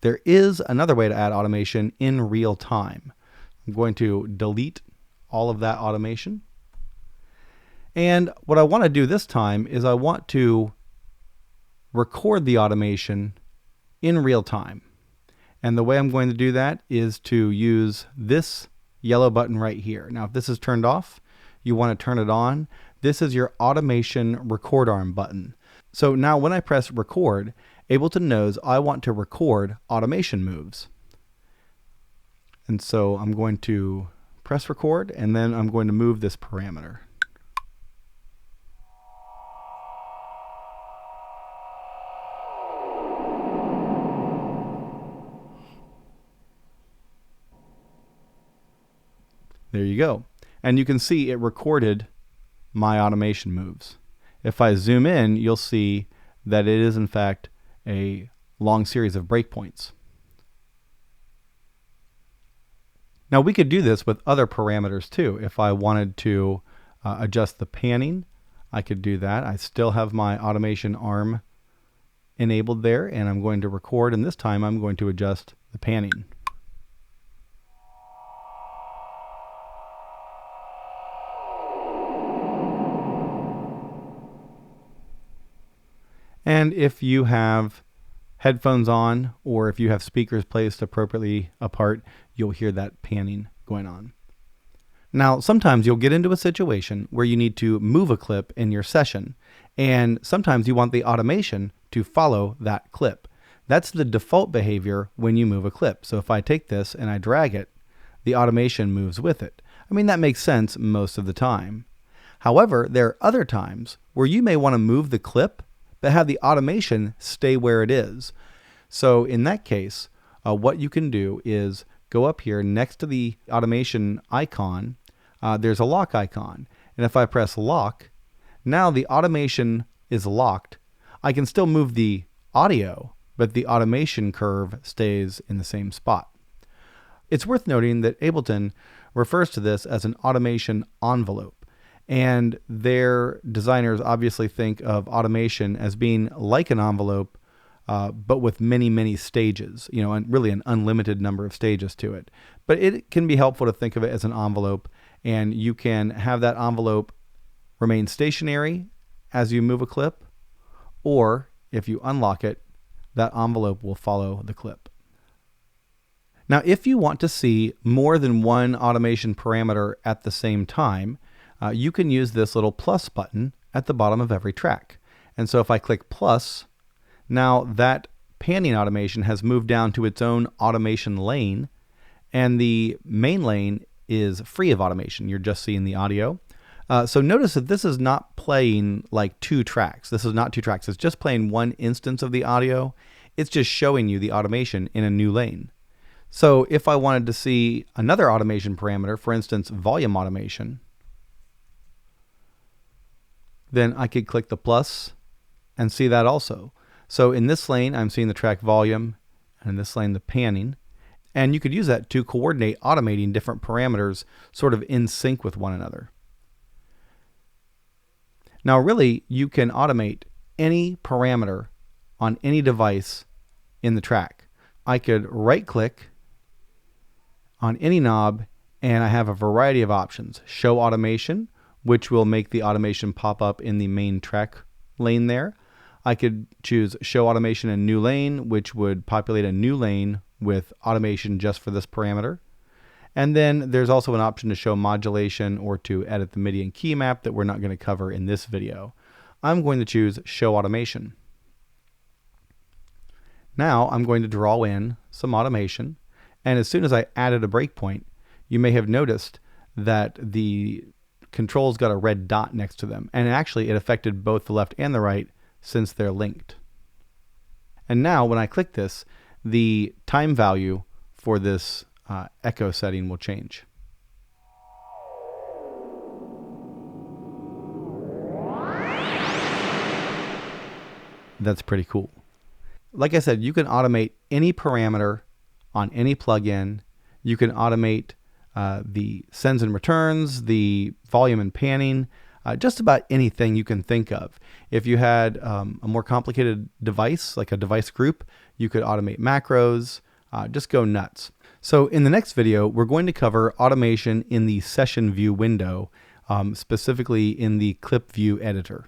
there is another way to add automation in real time. I'm going to delete all of that automation. And what I want to do this time is I want to record the automation in real time. And the way I'm going to do that is to use this yellow button right here. Now, if this is turned off, you want to turn it on. This is your automation record arm button. So now when I press record, Ableton knows I want to record automation moves. And so I'm going to press record, and then I'm going to move this parameter. There you go. And you can see it recorded my automation moves. If I zoom in, you'll see that it is in fact a long series of breakpoints. Now we could do this with other parameters too. If I wanted to adjust the panning, I could do that. I still have my automation arm enabled there, and I'm going to record, and this time I'm going to adjust the panning. And if you have headphones on, or if you have speakers placed appropriately apart, you'll hear that panning going on. Now, sometimes you'll get into a situation where you need to move a clip in your session, and sometimes you want the automation to follow that clip. That's the default behavior when you move a clip. So if I take this and I drag it, the automation moves with it. I mean, that makes sense most of the time. However, there are other times where you may want to move the clip but have the automation stay where it is. So in that case, what you can do is go up here next to the automation icon, there's a lock icon. And if I press lock, now the automation is locked. I can still move the audio, but the automation curve stays in the same spot. It's worth noting that Ableton refers to this as an automation envelope. And their designers obviously think of automation as being like an envelope, but with many, many stages, and really an unlimited number of stages to it. But it can be helpful to think of it as an envelope, and you can have that envelope remain stationary as you move a clip, or if you unlock it, that envelope will follow the clip. Now, if you want to see more than one automation parameter at the same time, you can use this little plus button at the bottom of every track. And so if I click plus, now that panning automation has moved down to its own automation lane, and the main lane is free of automation. You're just seeing the audio. So notice that this is not playing like two tracks. This is not two tracks. It's just playing one instance of the audio. It's just showing you the automation in a new lane. So if I wanted to see another automation parameter, for instance, volume automation, then I could click the plus and see that also. So in this lane, I'm seeing the track volume, and in this lane, the panning. And you could use that to coordinate automating different parameters sort of in sync with one another. Now, really, you can automate any parameter on any device in the track. I could right-click on any knob, and I have a variety of options. Show automation, which will make the automation pop up in the main track lane there. I could choose show automation in new lane, which would populate a new lane with automation just for this parameter. And then there's also an option to show modulation or to edit the MIDI and key map that we're not going to cover in this video. I'm going to choose show automation. Now I'm going to draw in some automation, and as soon as I added a breakpoint, you may have noticed that the controls got a red dot next to them, and actually it affected both the left and the right since they're linked. And now when I click this, the time value for this echo setting will change. That's pretty cool. Like I said, you can automate any parameter on any plugin. You can automate the sends and returns, the volume and panning, just about anything you can think of. If you had a more complicated device, like a device group, You could automate macros, just go nuts. So in the next video, we're going to cover automation in the session view window, specifically in the clip view editor.